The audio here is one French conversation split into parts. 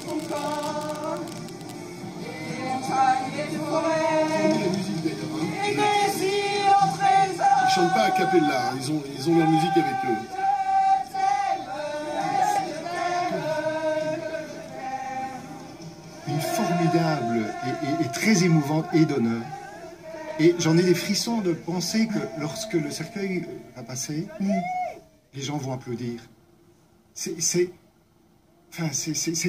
Ils chantent pas a cappella, ils ont leur musique avec eux. Une formidable et très émouvante et d'honneur. Et j'en ai des frissons de penser que lorsque le cercueil va passer, les gens vont applaudir. C'est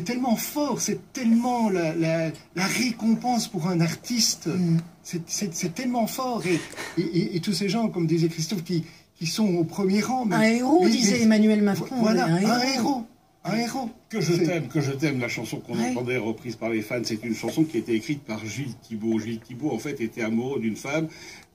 tellement fort, c'est tellement la récompense pour un artiste. C'est tellement fort. Et tous ces gens, comme disait Christophe, qui sont au premier rang. Un héros, disait Emmanuel Macron. Voilà, un héros. Un héros. Que je t'aime, la chanson qu'on entendait reprise par les fans, c'est une chanson qui a été écrite par Gilles Thibault. Gilles Thibault, en fait, était amoureux d'une femme,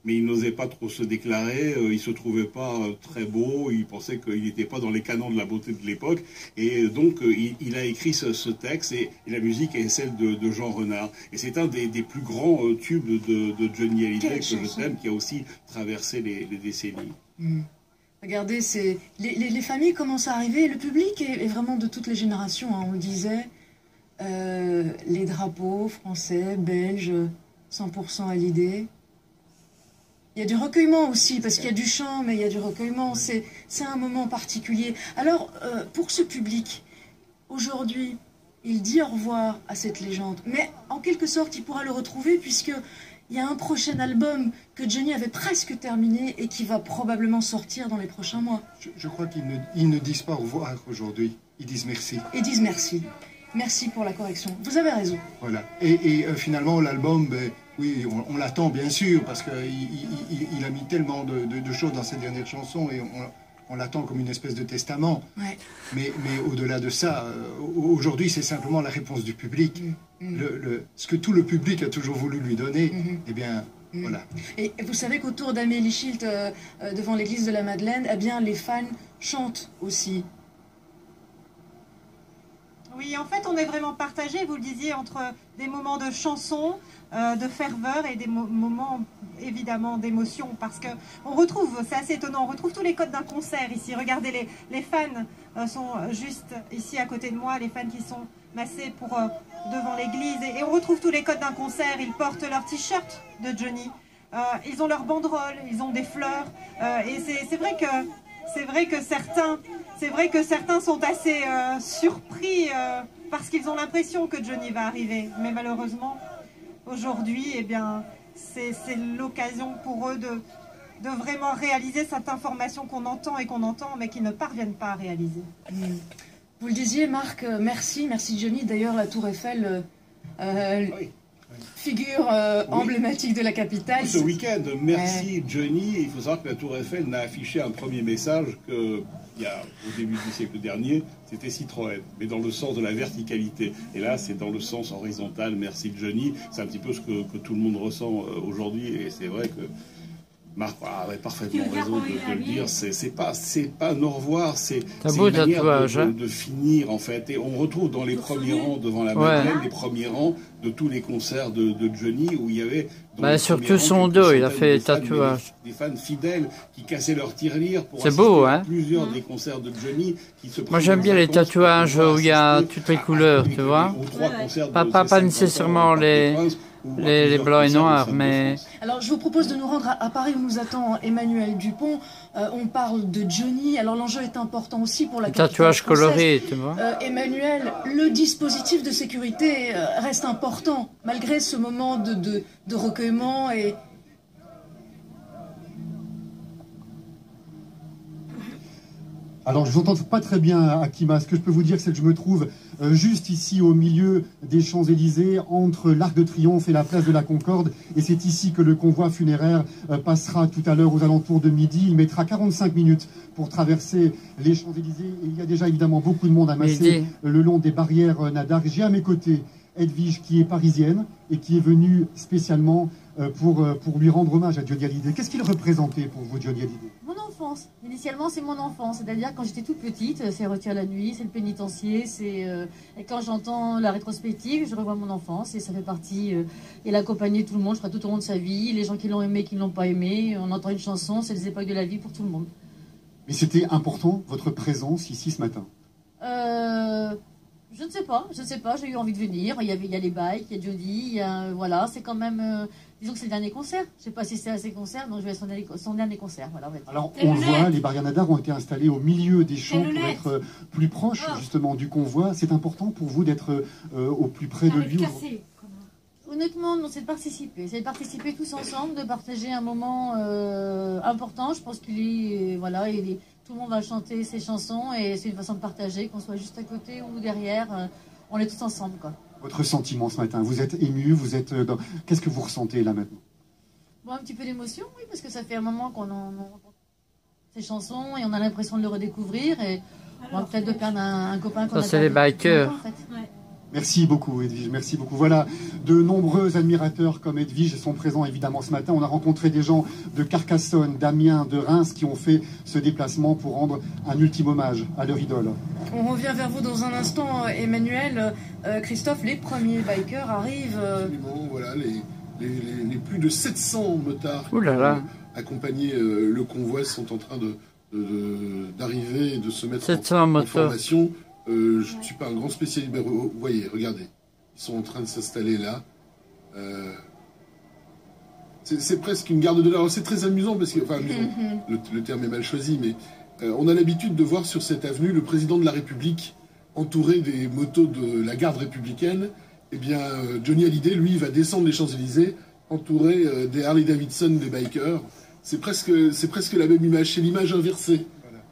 mais il n'osait pas trop se déclarer, il se trouvait pas très beau, il pensait qu'il n'était pas dans les canons de la beauté de l'époque, et donc il a écrit ce texte, et la musique est celle de Jean Renard. Et c'est un des plus grands tubes de Johnny Hallyday, que je t'aime, qui a aussi traversé les décennies. Regardez, les familles commencent à arriver, le public est vraiment de toutes les générations, hein, on le disait. Les drapeaux français, belges, 100% Hallyday. Il y a du recueillement aussi, parce qu'il y a du chant, mais il y a du recueillement. C'est un moment particulier. Alors, pour ce public, aujourd'hui, il dit au revoir à cette légende. Mais en quelque sorte, il pourra le retrouver, puisque il y a un prochain album que Johnny avait presque terminé et qui va probablement sortir dans les prochains mois. Je crois qu'ils ne disent pas au revoir aujourd'hui, ils disent merci. Ils disent merci. Merci pour la correction. Vous avez raison. Voilà. Et finalement, l'album, ben, oui, on l'attend bien sûr, parce qu'il a mis tellement de choses dans ses dernières chansons, et on l'attend comme une espèce de testament. Ouais. Mais au-delà de ça, aujourd'hui, c'est simplement la réponse du public. Ce que tout le public a toujours voulu lui donner, eh bien, voilà. Et vous savez qu'autour d'Amélie Schilt, devant l'église de la Madeleine, eh bien, les fans chantent aussi. Oui, en fait, on est vraiment partagé, vous le disiez, entre des moments de chansons, de ferveur et des moments, évidemment, d'émotion. Parce qu'on retrouve, c'est assez étonnant, on retrouve tous les codes d'un concert ici. Regardez, les fans sont juste ici à côté de moi, les fans qui sont massés devant l'église. Et on retrouve tous les codes d'un concert, ils portent leur t-shirt de Johnny. Ils ont leur banderole, ils ont des fleurs. Et c'est vrai que certains sont assez surpris parce qu'ils ont l'impression que Johnny va arriver. Mais malheureusement, aujourd'hui, eh bien, c'est l'occasion pour eux de vraiment réaliser cette information qu'on entend, mais qu'ils ne parviennent pas à réaliser. Vous le disiez, Marc, merci Johnny. D'ailleurs, la Tour Eiffel... figure emblématique de la capitale. Ce week-end, merci Johnny. Il faut savoir que la Tour Eiffel n'a affiché un premier message au début du siècle dernier, c'était Citroën, mais dans le sens de la verticalité. Et là, c'est dans le sens horizontal. Merci Johnny. C'est un petit peu ce que tout le monde ressent aujourd'hui, et c'est vrai que Marc avait parfaitement raison de le dire. C'est pas un au revoir, c'est une manière de finir en fait. Et on retrouve dans les premiers rangs devant la Madeleine, les premiers rangs de tous les concerts de Johnny où il y avait surtout son dos, il a fait des tatouages. Des fans fidèles qui cassaient leur tirelire pour assister à plusieurs des concerts de Johnny. Moi j'aime bien les tatouages où il y a toutes les couleurs, tu vois. Pas nécessairement les blancs et noirs, mais... Alors, je vous propose de nous rendre à Paris où nous attend Emmanuel Dupont. On parle de Johnny. Alors, l'enjeu est important aussi pour la capitale tatouage française. coloré, tu vois. Emmanuel, le dispositif de sécurité reste important, malgré ce moment de recueillement et... Alors, je vous entends pas très bien, Akima. Ce que je peux vous dire, c'est que je me trouve juste ici au milieu des Champs-Élysées, entre l'Arc de Triomphe et la place de la Concorde. Et c'est ici que le convoi funéraire passera tout à l'heure aux alentours de midi. Il mettra 45 minutes pour traverser les Champs-Élysées. Et il y a déjà évidemment beaucoup de monde amassé le long des barrières Nadar. J'ai à mes côtés Edwige, qui est parisienne et qui est venue spécialement pour lui rendre hommage à Johnny Hallyday. Qu'est-ce qu'il représentait pour vous, Johnny Hallyday? Mon enfance. Initialement, c'est mon enfance. C'est-à-dire, quand j'étais toute petite, c'est Retire la nuit, c'est le pénitencier, et quand j'entends la rétrospective, je revois mon enfance, et ça fait partie... il a accompagné tout le monde, je crois, tout au long de sa vie, les gens qui l'ont aimé, qui ne l'ont pas aimé. On entend une chanson, c'est les époques de la vie pour tout le monde. Mais c'était important, votre présence ici ce matin? Je ne ne sais pas, j'ai eu envie de venir. Il y a les bikes, il y a Jody, voilà, c'est quand même, disons que c'est le dernier concert. Je ne sais pas si c'est à ses concerts, donc je vais à son dernier concert. Voilà, en fait. Alors, on le voit, les barrières nadar ont été installées au milieu des champs pour être plus proches, justement, du convoi. C'est important pour vous d'être au plus près de lui? Honnêtement, non, c'est de participer. C'est de participer tous ensemble, de partager un moment important. Je pense qu'il est, voilà, tout le monde va chanter ses chansons et c'est une façon de partager, qu'on soit juste à côté ou derrière. On est tous ensemble, quoi. Votre sentiment ce matin, vous êtes ému, vous êtes dans... Qu'est-ce que vous ressentez là maintenant? Bon, un petit peu d'émotion, oui, parce que ça fait un moment qu'on entend ces chansons et on a l'impression de le redécouvrir et on va peut-être de perdre un copain qu'on a. Ça, c'est les bikers. En fait. Ouais. Merci beaucoup Edwige, merci beaucoup. Voilà, de nombreux admirateurs comme Edwige sont présents évidemment ce matin. On a rencontré des gens de Carcassonne, d'Amiens, de Reims qui ont fait ce déplacement pour rendre un ultime hommage à leur idole. On revient vers vous dans un instant, Emmanuel. Christophe, les premiers bikers arrivent. Absolument, voilà, les plus de 700 motards qui ont accompagné le convoi sont en train d'arriver et de se mettre en formation. Je ne suis pas un grand spécialiste, mais vous voyez, regardez, ils sont en train de s'installer là. C'est presque une garde de l'heure. C'est très amusant, parce que, enfin, amusant, le terme est mal choisi, mais on a l'habitude de voir sur cette avenue le président de la République entouré des motos de la garde républicaine. Eh bien, Johnny Hallyday, lui, va descendre les Champs-Élysées entouré des Harley-Davidson des bikers. C'est presque la même image, c'est l'image inversée.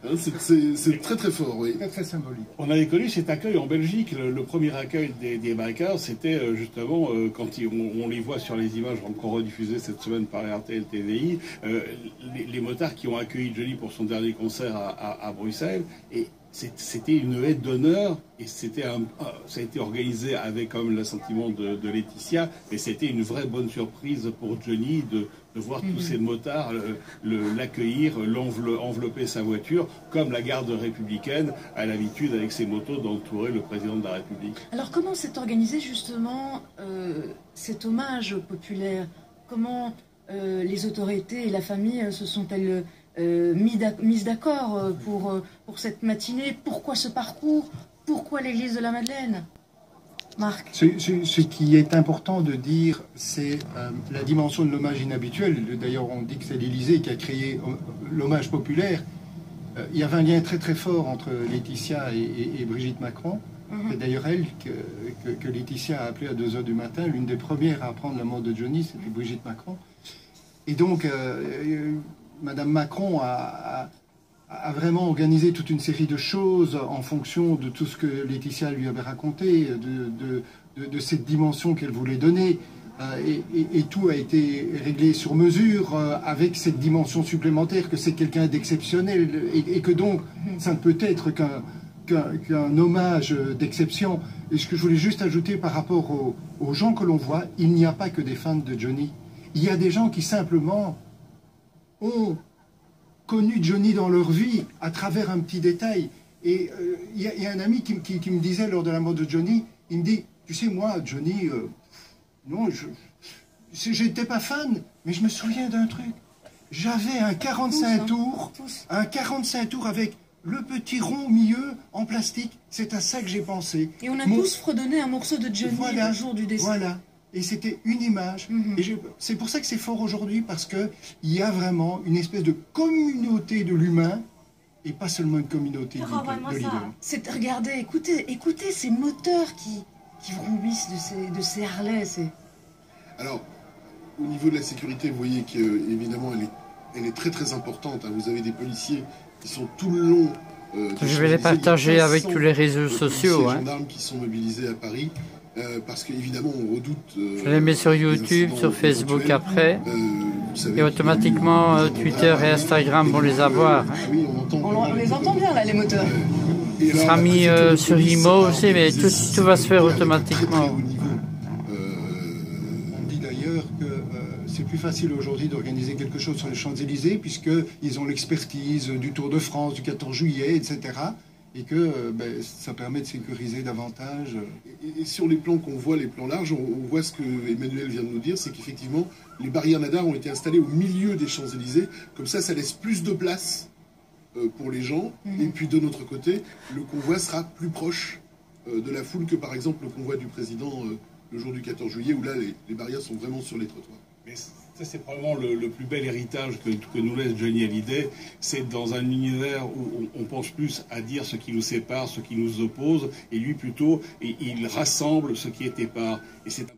Hein, c'est très très fort, oui. Très symbolique. On avait connu cet accueil en Belgique. Le premier accueil des bikers, c'était justement quand on les voit sur les images qu'on rediffusait cette semaine par RTL TVI, les motards qui ont accueilli Johnny pour son dernier concert à Bruxelles. Et c'était une aide d'honneur et ça a été organisé avec comme l'assentiment de Laetitia, et c'était une vraie bonne surprise pour Johnny de voir tous ces motards l'accueillir, envelopper sa voiture, comme la garde républicaine a l'habitude avec ses motos d'entourer le président de la République. Alors comment s'est organisé justement cet hommage populaire? Comment les autorités et la famille se sont-elles mises d'accord pour cette matinée? Pourquoi ce parcours? Pourquoi l'église de la Madeleine? Marc. Ce qui est important de dire, c'est la dimension de l'hommage inhabituel. D'ailleurs, on dit que c'est l'Élysée qui a créé l'hommage populaire. Il y avait un lien très très fort entre Laetitia et Brigitte Macron. C'est d'ailleurs elle que Laetitia a appelée à 2 h du matin. L'une des premières à apprendre la mort de Johnny, c'était Brigitte Macron. Et donc, Madame Macron a vraiment organisé toute une série de choses en fonction de tout ce que Laetitia lui avait raconté, de cette dimension qu'elle voulait donner. Et tout a été réglé sur mesure avec cette dimension supplémentaire que c'est quelqu'un d'exceptionnel et que donc ça ne peut être qu'un hommage d'exception. Et ce que je voulais juste ajouter par rapport aux gens que l'on voit, il n'y a pas que des fans de Johnny. Il y a des gens qui simplement ont connu Johnny dans leur vie à travers un petit détail. Et il y a un ami qui me disait lors de la mort de Johnny, il me dit, tu sais, moi, Johnny, non, j'étais pas fan, mais je me souviens d'un truc. J'avais un 45 tours, avec le petit rond au milieu en plastique. C'est à ça que j'ai pensé. Et on a tous fredonné un morceau de Johnny le jour du décès. Voilà. Et c'était une image. Et c'est pour ça que c'est fort aujourd'hui, parce qu'il y a vraiment une espèce de communauté de l'humain, et pas seulement une communauté de l'idole. Regardez, écoutez ces moteurs qui vrombissent de ces Harley. Alors, au niveau de la sécurité, vous voyez qu'évidemment, elle est très très importante. Hein. Vous avez des policiers qui sont tout le long... Je vais les partager avec tous les réseaux sociaux. Des gendarmes qui sont mobilisés à Paris. Parce qu'évidemment, on redoute... je les mets sur YouTube, sur Facebook après, et automatiquement Twitter et Instagram vont les avoir. On les entend bien là, les moteurs. Ça sera mis sur Imo aussi, mais tout va se faire automatiquement. On dit d'ailleurs que c'est plus facile aujourd'hui d'organiser quelque chose sur les Champs-Élysées, puisqu'ils ont l'expertise du Tour de France, du 14 juillet, etc., et que ça permet de sécuriser davantage. Et sur les plans qu'on voit, les plans larges, on voit ce que Emmanuel vient de nous dire, c'est qu'effectivement, les barrières nadar ont été installées au milieu des Champs-Élysées. Comme ça laisse plus de place pour les gens. Et puis de notre côté, le convoi sera plus proche de la foule que par exemple le convoi du président le jour du 14 juillet, où là les barrières sont vraiment sur les trottoirs. Mais ça, c'est probablement le plus bel héritage que nous laisse Johnny Hallyday. C'est dans un univers où on pense plus à dire ce qui nous sépare, ce qui nous oppose, et lui plutôt, et il rassemble ce qui est épars. Et c'est